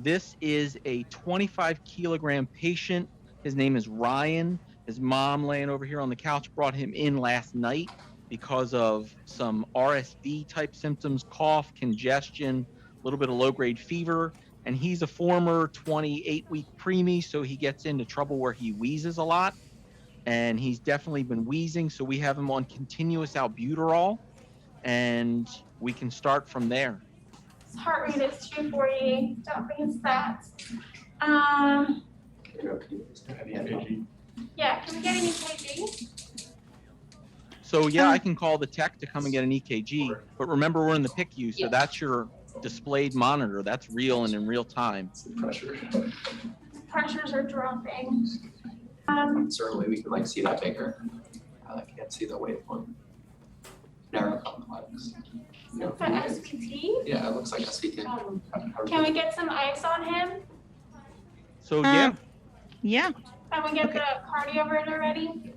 This is a 25 kilogram patient. His name is Ryan. His mom, laying over here on the couch, brought him in last night because of some RSV type symptoms, cough, congestion, a little bit of low-grade fever. And he's a former 28-week preemie, so he gets into trouble where he wheezes a lot. And he's definitely been wheezing, so we have him on continuous albuterol, and we can start from there. His heart rate is 240. Don't think it's that. Yeah, can we get an EKG? So yeah, I can call the tech to come and get an EKG, but remember we're in the PICU, so that's your displayed monitor. That's real and in real time. Pressures are dropping. Certainly we can see that bigger. I can't see the waveform. Narrow complex. So for SVT, Yeah, it looks like SVT. can we get some ice on him? So yeah, Yeah. And we get the cardioverter ready?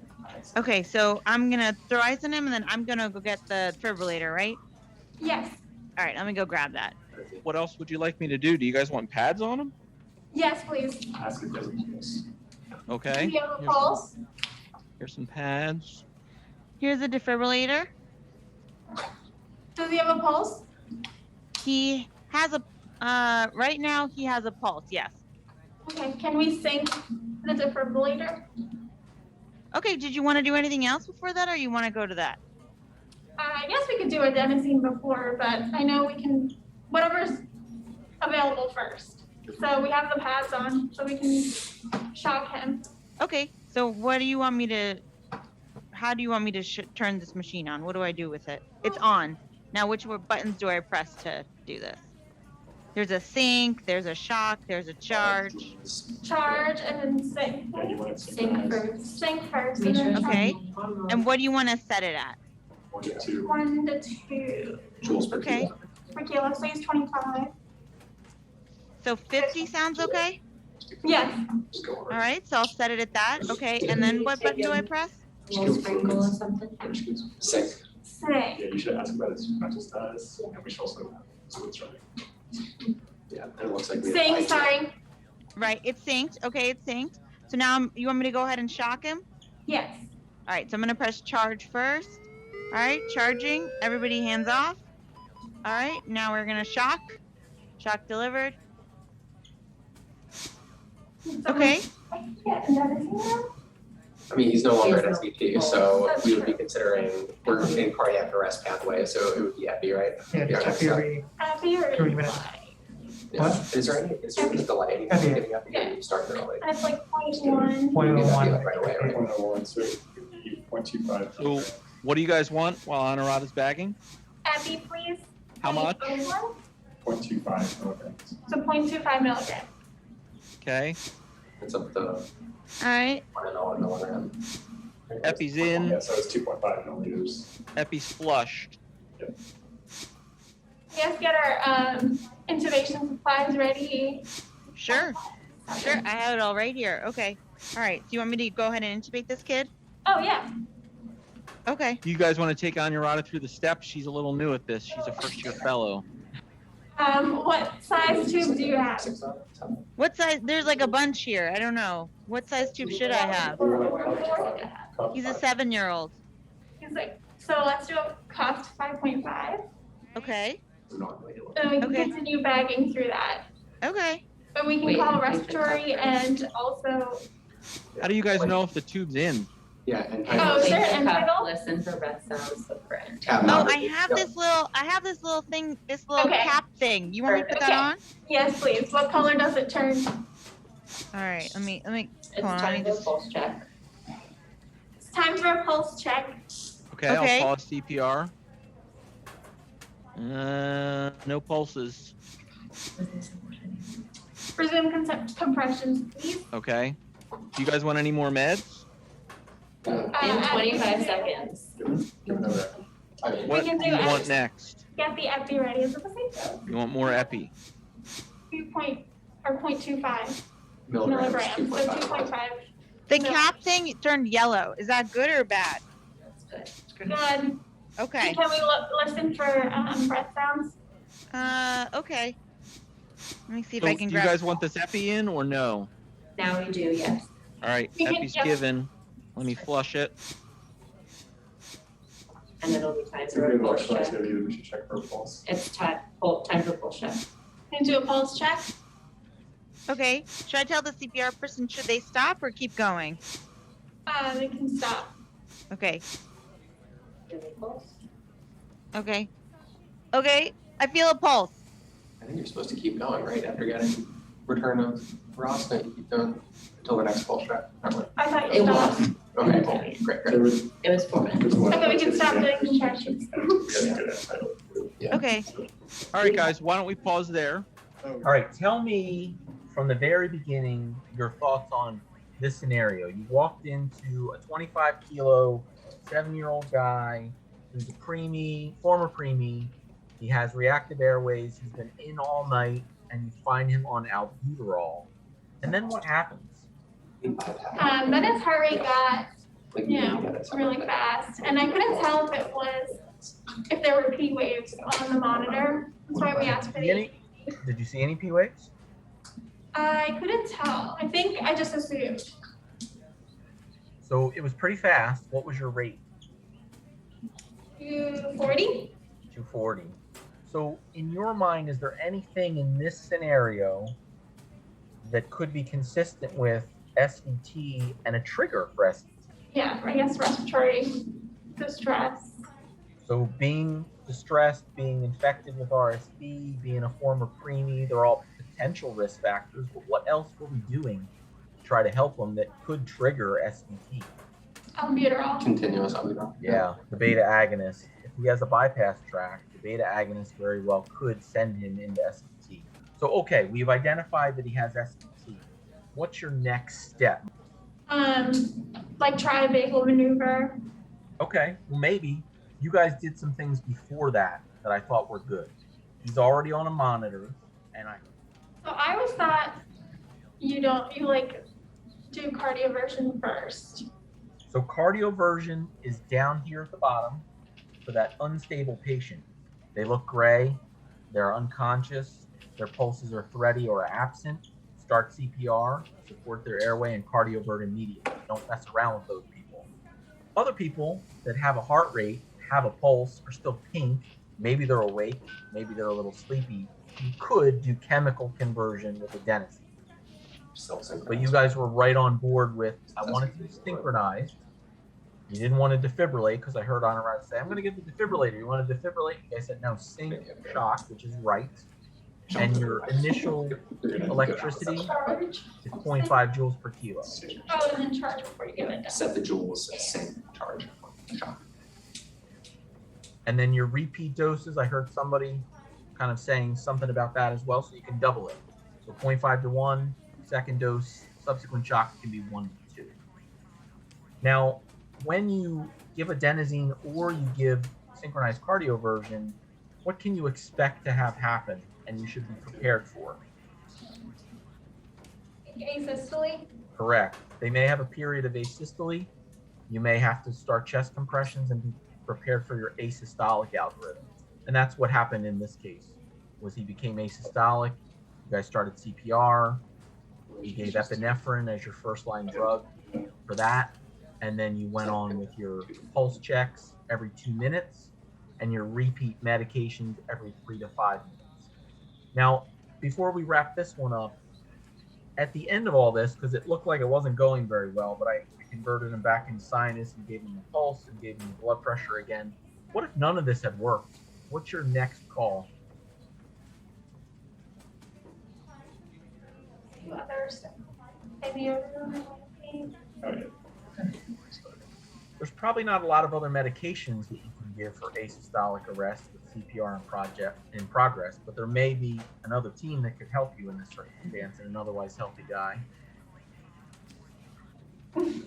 Okay, so I'm gonna throw ice on him, and then I'm gonna go get the defibrillator, right? Yes. All right, let me go grab that. what else would you like me to do? Do you guys want pads on him? Yes, please. Okay. Do you have a pulse? Here's some pads. Here's the defibrillator. Does he have a pulse? He has a right now he has a pulse. Yes. Okay, can we sync the defibrillator? Okay. Did you want to do anything else before that, or you want to go to that? I guess we could do adenosine before, but I know we can, whatever's available first. So we have the pads on, so we can shock him. Okay. So what do you want me to? How do you want me to turn this machine on? What do I do with it? It's on. Now, which buttons do I press to do this? There's a sync, there's a shock, there's a charge. Charge and then sync. Sync first. Sync first. And then Okay. And what do you want to set it at? 1 to 2 Joules per Okay. kilo. per kilo, so he's 25. So 50 sounds okay? Yes. All right, so I'll set it at that. Okay, and then what button do I press? Little sprinkle or something. Sync. Sync. Yeah, you should ask about his mental status, and we should also see what's running. Yeah, and it looks like we have Sync, lights. sorry. Right, it's synced. Okay, it's synced. So now you want me to go ahead and shock him? Yes. All right, so I'm gonna press charge first. All right, charging. Everybody hands off. All right, now we're gonna shock. Shock delivered. Okay. Yeah, and that is now. I mean, he's no longer at SVT, so we would be considering, we're in cardiac arrest pathway, so it would be epi, right? Yeah, Yeah, just every Happy or? 30 minutes. Yeah. Is there any delay in Epi. getting epi? You started early. That's like 0.1. You get epi 0.01. like right away, right? 0.01, so it would be 0.25. So what do you guys want while Anurad is Epi, please. How much? 0.25 milligrams. So 0.25 milligrams. Okay. It's up to All right. 1 milligram. Epi's in. Yeah, so it's 2.5 milliliters. Epi's flushed. Let's get our intubation supplies ready. Sure. Sure. I have it all right here. Okay. All right. Do you want me to go ahead and intubate this kid? Oh, yeah. Okay. Do you guys want to take Anurada through the steps? She's a little new at this. She's a first-year fellow. What size tube do you have? What size? There's like a bunch here. I don't know. What size tube should I have? He's a 7-year-old. He's like, so let's do a cuffed 5.5. Okay. And we can Okay. continue bagging through that. Okay. But we can call respiratory and also, How do you guys know if the tube's in? Yeah, and Oh, is there an antidote? Listen for breath sounds, look for it. tab Oh, number. I have this little thing, this little Okay. cap thing. You want me to put Okay. that on? yes, please. What color does it turn? All right. Let me. It's Hold on, let time me for a just- pulse check. It's time for a pulse check. Okay, Okay. I'll pause CPR. No pulses. Resume compressions, please. Okay. Do you guys want any more meds? In 25 seconds. Give another. I mean, What can do do you epi. want next? Get the epi ready. Is it the same? You want more epi? 0.25 milligrams, milligrams. So 2.5. 2.5. The No. cap thing turned yellow. Is that good or bad? That's good. Good. Okay. Can we listen for breath sounds? Okay. Let me see if So I do can you grab. guys want this epi in or no? Now we do, yes. All right, We can- epi's yep. given. Let me flush it. And it'll be time If for we a have pulse electrical check. activity, we should check for a pulse. It's time for pulse check. Can you do a pulse check? Okay. Should I tell the CPR person, should they stop or keep going? They can stop. Okay. Do we pulse? Okay. Okay. I feel a pulse. I think you're supposed to keep going, right, after getting return of Ross, don't you keep going until the next pulse check? I thought It you was. stopped. Okay, cool, great, There great. was, It was 4 minutes. there's one. Okay, we can stop doing contractions. Yeah. Okay. All right, guys, why don't we pause there? Oh, All right, tell me from the very beginning your thoughts on this scenario. You walked into a 25 kilo, 7-year-old guy who's a preemie, former preemie. He has reactive airways. He's been in all night, and you find him on albuterol. And then what happens? Then his heart rate got, really fast, and I couldn't tell if there were P waves on the monitor. That's why we asked for the. Did you see any P waves? I couldn't tell. I think I just assumed. So it was pretty fast. What was your rate? 240. 240. So in your mind, is there anything in this scenario that could be consistent with SVT and a trigger for SVT? Yeah, I guess respiratory distress. So being distressed, being infected with RSV, being a former preemie, they're all potential risk factors. But what else were we doing to try to help them that could trigger SVT? Albuterol. Continuous albuterol. Yeah, the beta agonist. If he has a bypass tract, the beta agonist very well could send him into SVT. So, okay, we've identified that he has SVT. What's your next step? Like try a vagal maneuver. Okay, well, maybe you guys did some things before that I thought were good. He's already on a monitor, and So I always thought you like do cardioversion first. so cardioversion is down here at the bottom for that unstable patient. They look gray, they're unconscious, their pulses are thready or absent. Start CPR, support their airway, and cardiovert immediately. Don't mess around with those people. Other people that have a heart rate, have a pulse, are still pink. Maybe they're awake, maybe they're a little sleepy. You could do chemical conversion with adenosine. But you guys were right on board with, I wanted to be synchronized. You didn't want to defibrillate because I heard on around say, I'm going to give the defibrillator. You want to defibrillate? You guys said, no, sync shock, which is right. And your initial electricity Charge. is 0.5 joules per kilo. Oh, and then charge before you give it down. Set the joules, same charge. Shock. And then your repeat doses, I heard somebody kind of saying something about that as well, so you can double it. So 0.5 to 1, second dose, subsequent shock can be 1 to 2. Now, when you give adenosine or you give synchronized cardioversion, what can you expect to have happen and you should be prepared for? Asystole. Correct. They may have a period of asystole. You may have to start chest compressions and be prepared for your asystolic algorithm. And that's what happened in this case, was he became asystolic. You guys started CPR. You gave epinephrine as your first line drug for that. And then you went on with your pulse checks every 2 minutes and your repeat medications every 3 to 5 minutes. Now, before we wrap this one up, at the end of all this, because it looked like it wasn't going very well, but I converted him back into sinus and gave him a pulse and gave him blood pressure again. What if none of this had worked? What's your next call? Others. Any other? Oh, yeah. There's probably not a lot of other medications that you can give for asystolic arrest with CPR in progress, but there may be another team that could help you in this circumstance and an otherwise healthy guy. The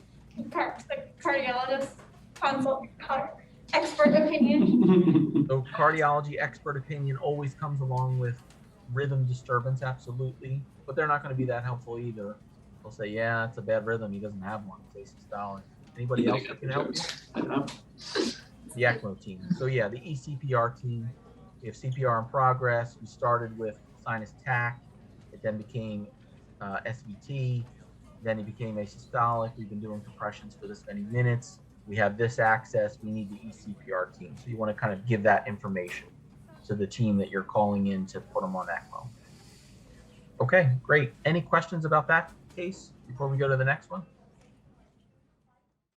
cardiologist consult expert opinion. So cardiology expert opinion always comes along with rhythm disturbance, absolutely, but they're not going to be that helpful either. They'll say, yeah, it's a bad rhythm. He doesn't have one. It's asystolic. Anybody else that can help you? I know. The ECMO team. So yeah, the eCPR team. We have CPR in progress. We started with sinus tach. It then became SVT. Then he became asystolic. We've been doing compressions for this many minutes. We have this access. We need the eCPR team. So you want to kind of give that information to the team that you're calling in to put them on ECMO. Okay, great. Any questions about that case before we go to the next one?